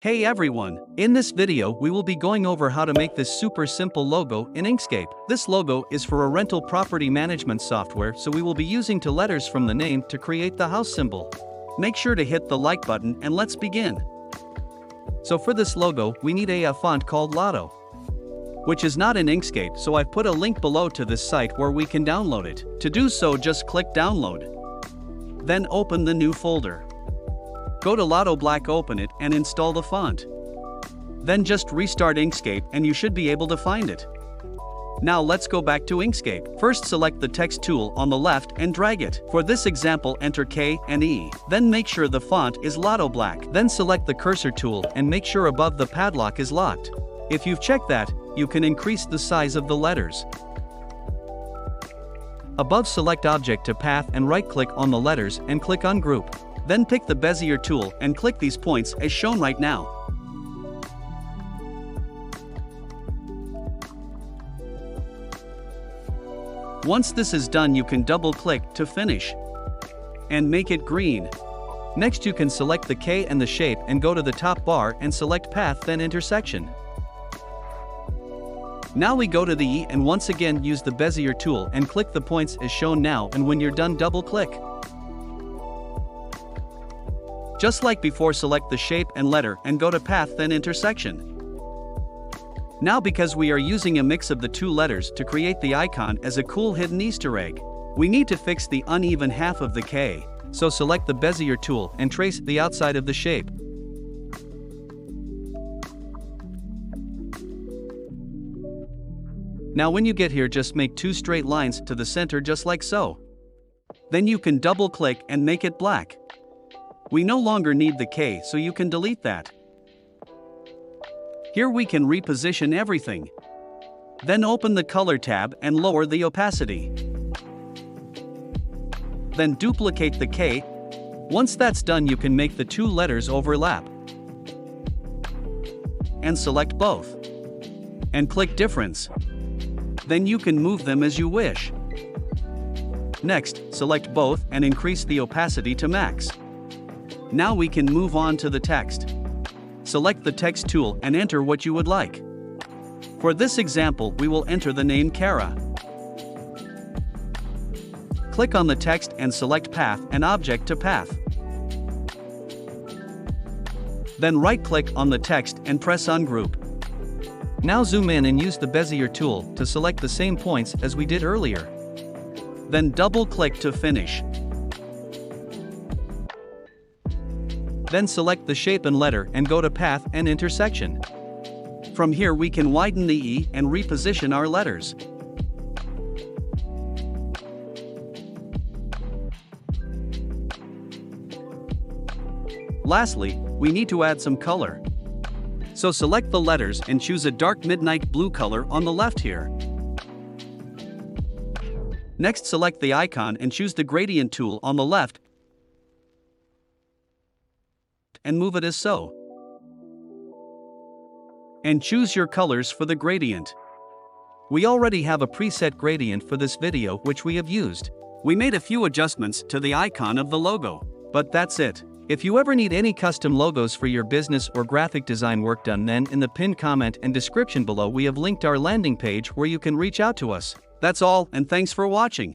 Hey everyone, in this video we will be going over how to make this super simple logo in Inkscape. This logo is for a rental property management software, so we will be using two letters from the name to create the house symbol. Make sure to hit the like button and let's begin. So for this logo we need a font called Lato, which is not in Inkscape, so I've put a link below to this site where we can download it. To do so, just click download. Then open the new folder. Go to Lato Black, open it, and install the font. Then just restart Inkscape and you should be able to find it. Now let's go back to Inkscape. First select the text tool on the left and drag it. For this example, enter K and E. Then make sure the font is Lato Black. Then select the cursor tool and make sure above the padlock is locked. If you've checked that, you can increase the size of the letters. Above, select Object to Path and right-click on the letters and click Ungroup. Then pick the Bezier tool and click these points as shown right now. Once this is done, you can double-click to finish and make it green. Next you can select the K and the shape and go to the top bar and select Path, then Intersection. Now we go to the E and once again use the Bezier tool and click the points as shown now, and when you're done, double-click. Just like before, select the shape and letter and go to Path, then Intersection. Now because we are using a mix of the two letters to create the icon as a cool hidden Easter egg, we need to fix the uneven half of the K, so select the Bezier tool and trace the outside of the shape. Now when you get here, just make two straight lines to the center just like so. Then you can double-click and make it black. We no longer need the K, so you can delete that. Here we can reposition everything. Then open the Color tab and lower the opacity. Then duplicate the K. Once that's done, you can make the two letters overlap. And select both. And click Difference. Then you can move them as you wish. Next, select both and increase the opacity to max. Now we can move on to the text. Select the text tool and enter what you would like. For this example, we will enter the name Kara. Click on the text and select Path and Object to Path. Then right-click on the text and press Ungroup. Now zoom in and use the Bezier tool to select the same points as we did earlier. Then double-click to finish. Then select the shape and letter and go to Path and Intersection. From here we can widen the E and reposition our letters. Lastly, we need to add some color. So select the letters and choose a dark midnight blue color on the left here. Next select the icon and choose the gradient tool on the left and move it as so. And choose your colors for the gradient. We already have a preset gradient for this video which we have used. We made a few adjustments to the icon of the logo, but that's it. If you ever need any custom logos for your business or graphic design work done, then in the pinned comment and description below we have linked our landing page where you can reach out to us. That's all, and thanks for watching.